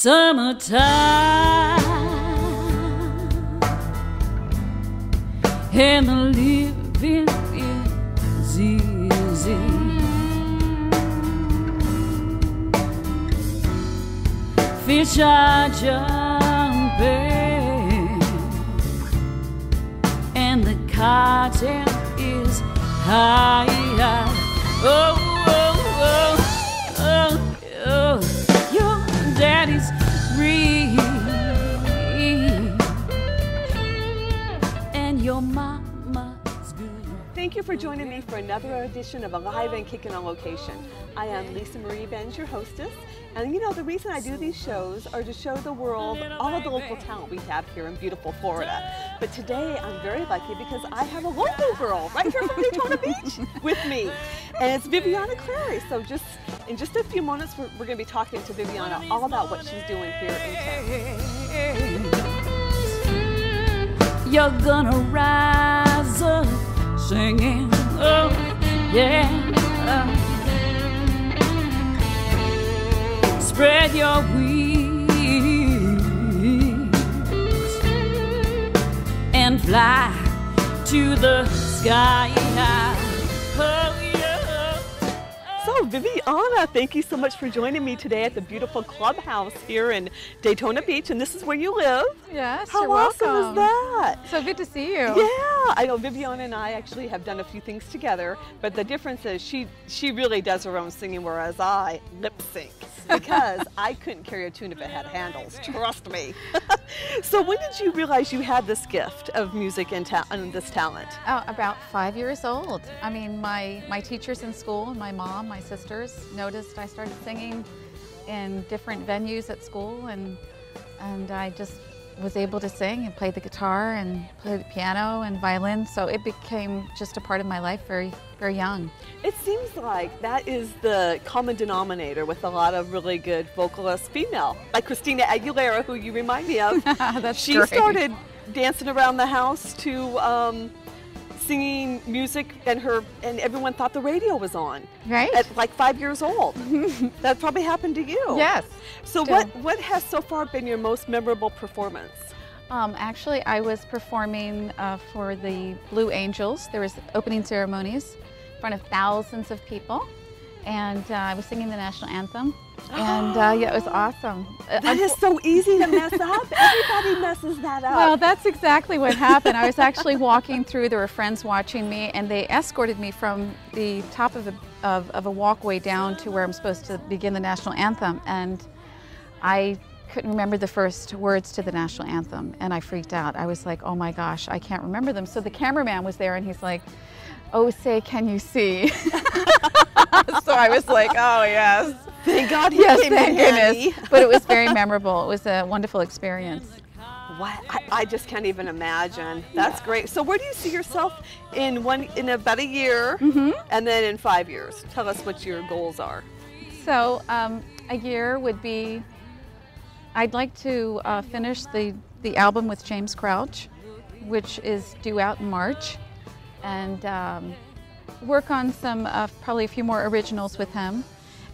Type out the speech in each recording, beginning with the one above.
summertime, and the living is easy. Fish are jumping, and the cotton is high. Oh, oh, oh, oh, oh. Your daddy's free, and your mama's good. Thank you for joining me for another edition of Alive and Kickin' on Location. I am Lisa Marie Benz, your hostess. And you know, the reason I do these shows are to show the world all of the local talent we have here in beautiful Florida. But today I'm very lucky because I have a local girl right here from Daytona Beach with me. And it's Viviana Clary. So in just a few moments, we're going to be talking to Viviana all about what she's doing here in town. You're gonna rise up singing, oh yeah. Spread your wings and fly to the sky. Oh, yeah. So Viviana, thank you so much for joining me today at the beautiful clubhouse here in Daytona Beach, and this is where you live. Yes, How you're welcome. awesome is that? So good to see you. Yeah, I know Viviana and I actually have done a few things together, but the difference is she really does her own singing, whereas I lip sync because I couldn't carry a tune if it had handles, trust me. So when did you realize you had this gift of music and this talent? Oh, about 5 years old. I mean, my teachers in school, my mom, my sisters noticed I started singing in different venues at school, and I just was able to sing and play the guitar and play the piano and violin, so it became just a part of my life very, very young. It seems like that is the common denominator with a lot of really good vocalists, female, like Christina Aguilera, who you remind me of. That's She great. started dancing around the house to singing music, and everyone thought the radio was on. Right. At like 5 years old. That probably happened to you. Yes. So still. what has so far been your most memorable performance? Actually, I was performing for the Blue Angels. There was opening ceremonies in front of thousands of people, and I was singing the national anthem. And yeah, it was awesome. That is so easy to mess up. Everybody messes that up. Well, that's exactly what happened. I was actually walking through, there were friends watching me, and they escorted me from the top of a walkway down to where I'm supposed to begin the national anthem. And I couldn't remember the first words to the national anthem, and I freaked out. I was like, oh my gosh, I can't remember them. So the cameraman was there, and he's like, oh, say, can you see? So I was like, oh yes. Thank God he Yes, came thank in handy. goodness. But it was very memorable. It was a wonderful experience. What? I just can't even imagine. That's great. So where do you see yourself in about a year, and then in 5 years? Tell us what your goals are. So a year would be, I'd like to finish the album with James Crouch, which is due out in March, and work on some, probably a few more originals with him.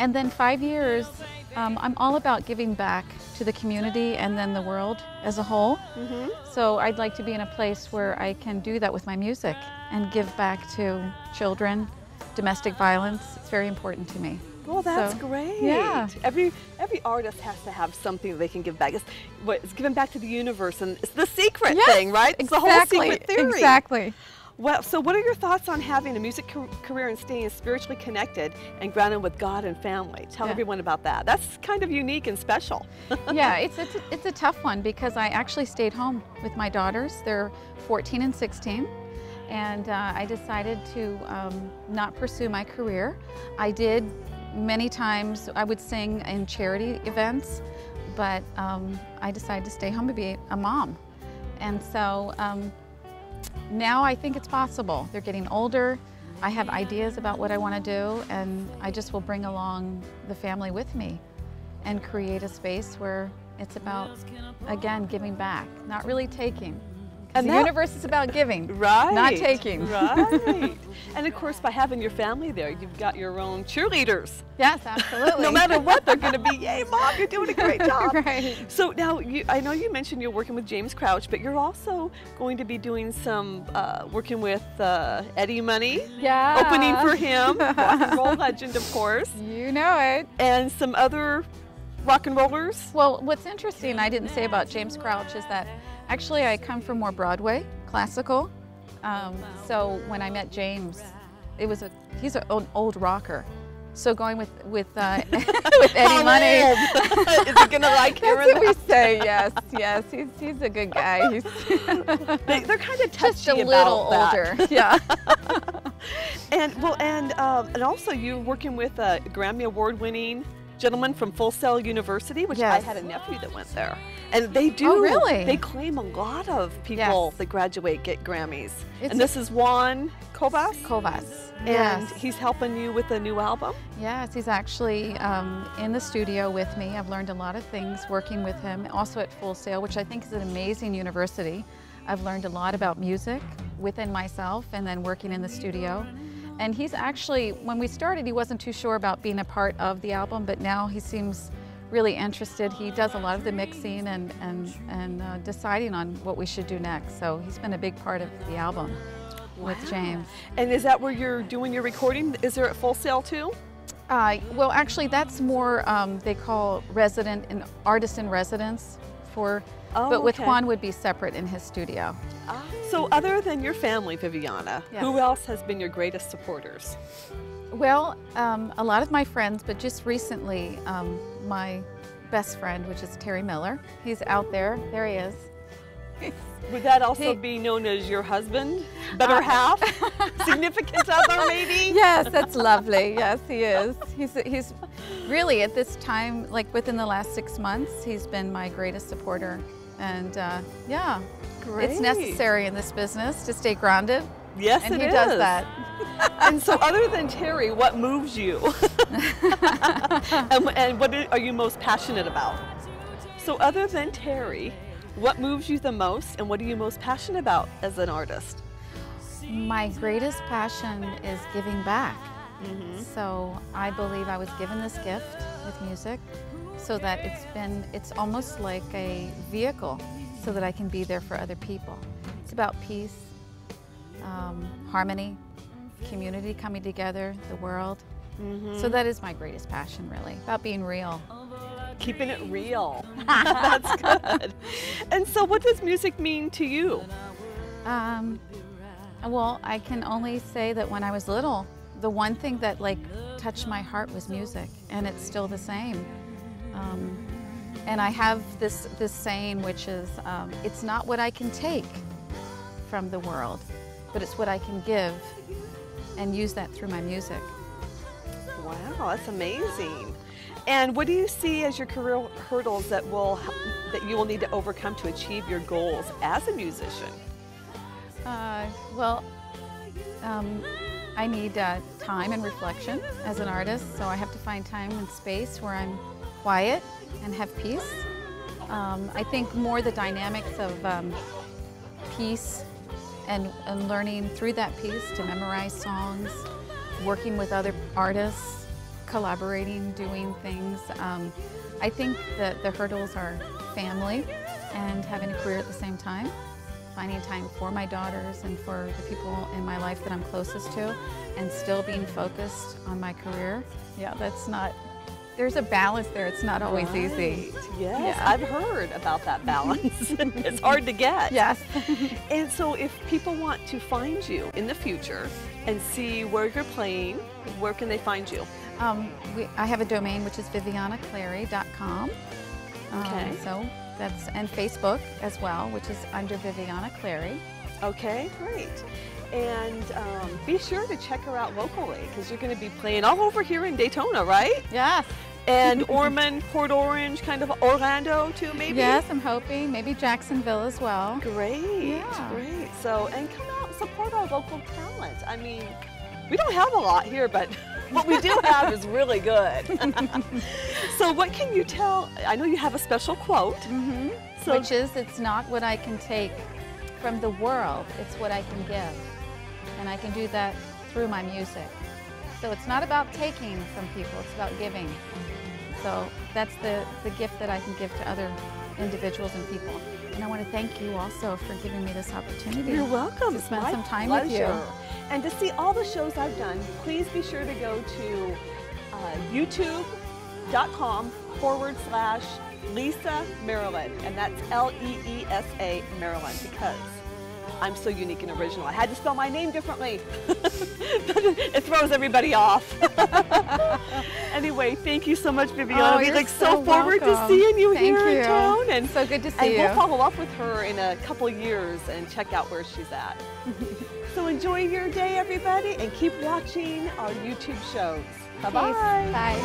And then 5 years, I'm all about giving back to the community and then the world as a whole. So I'd like to be in a place where I can do that with my music and give back to children. Domestic violence, it's very important to me. Well, that's So, great. yeah. Every artist has to have something they can give back. It's giving back to the universe, and it's the secret Yes, thing, right? It's exactly, the whole secret theory. Exactly. Well, so what are your thoughts on having a music career and staying spiritually connected and grounded with God and family? Tell everyone about that. That's kind of unique and special. Yeah, it's a tough one because I actually stayed home with my daughters. They're 14 and 16, and I decided to not pursue my career. I did many times, I would sing in charity events, but I decided to stay home and be a mom. And so now I think it's possible. They're getting older. I have ideas about what I want to do, and I just will bring along the family with me and create a space where it's about, again, giving back, not really taking. And the universe is about giving, right, not taking. Right. And of course, by having your family there, you've got your own cheerleaders. Yes, absolutely. No matter what, they're going to be, yay, Mom, you're doing a great job. Right. So now, I know you mentioned you're working with James Crouch, but you're also going to be doing some working with Eddie Money. Yeah. Opening for him, rock and roll legend, of course. You know it. And some other rock and rollers. Well, what's interesting, I didn't say about James Crouch, is that actually I come from more Broadway, classical. So when I met James, he's an old rocker. So going with Eddie Money. Is he gonna like hearing That's what we say. Yes, yes. He's a good guy. They're kind of touchy just a little about older. that. Yeah. And also you're working with a Grammy Award-winning gentleman from Full Sail University, which Yes. I had a nephew that went there, and they do. Oh, really? They claim a lot of people that graduate get Grammys. And this is Juan Cobas. Kovas. And Yes. he's helping you with a new album. Yes, he's actually in the studio with me. I've learned a lot of things working with him. Also at Full Sail, which I think is an amazing university. I've learned a lot about music within myself and then working in the studio. And he's actually, when we started, he wasn't too sure about being a part of the album, but now he seems really interested. He does a lot of the mixing and deciding on what we should do next. So he's been a big part of the album with James. And is that where you're doing your recording? Is there at Full Sail too? Well, actually, that's more they call resident and artist in residence for. But with Juan would be separate in his studio. So other than your family, Viviana, Yes. who else has been your greatest supporters? Well, a lot of my friends, but just recently, my best friend, which is Terry Miller. He's out there. There he is. Would that also be known as your husband? Better half? Significant other, maybe? Yes, that's lovely. Yes, he is. He's really, at this time, like within the last 6 months, he's been my greatest supporter. And yeah, Great. It's necessary in this business to stay grounded. Yes, and it he is. does that. And so other than Terry, what moves you? and what are you most passionate about? So other than Terry, what moves you the most and what are you most passionate about as an artist? My greatest passion is giving back. So I believe I was given this gift with music so that it's almost like a vehicle so that I can be there for other people. It's about peace, harmony, community coming together, the world. So that is my greatest passion, really, about being real. Keeping it real. That's good. And so what does music mean to you? Well, I can only say that when I was little, the one thing that touched my heart was music, and it's still the same. And I have this saying, which is, it's not what I can take from the world, but it's what I can give and use that through my music. Wow, that's amazing. And what do you see as your career hurdles that you will need to overcome to achieve your goals as a musician? Well, I need time and reflection as an artist, so I have to find time and space where I'm quiet and have peace. I think more the dynamics of peace and learning through that peace to memorize songs, working with other artists, collaborating, doing things. I think that the hurdles are family and having a career at the same time, finding time for my daughters and for the people in my life that I'm closest to, and still being focused on my career. Yeah, there's a balance there. It's not always easy. Yes, Yeah. I've heard about that balance. It's hard to get. Yes. And so if people want to find you in the future and see where you're playing, where can they find you? I have a domain, which is vivianaclary.com. Okay. So and Facebook as well, which is under Viviana Clary. Okay, great. And be sure to check her out locally because you're going to be playing all over here in Daytona, right? Yes. And Ormond, Port Orange, kind of Orlando too, maybe? Yes, I'm hoping. Maybe Jacksonville as well. Great, Yeah. great. So, and come out and support our local talent. I mean, we don't have a lot here, but what we do have is really good. So what can you tell? I know you have a special quote. So, Which is, it's not what I can take from the world. It's what I can give. And I can do that through my music. So it's not about taking from people, it's about giving. So that's the gift that I can give to other individuals and people. And I want to thank you also for giving me this opportunity. You're welcome. To spend some time pleasure. with you. And to see all the shows I've done, please be sure to go to youtube.com/Lisa Marilyn, and that's Leesa Marilyn, because I'm so unique and original. I had to spell my name differently. It throws everybody off. Anyway, thank you so much, Viviana. Oh, we you're look so forward to welcome. seeing you Thank here you. in town. And so good to see and you. we'll follow up with her in a couple of years and check out where she's at. So enjoy your day, everybody, and keep watching our YouTube shows. Bye-bye. Bye.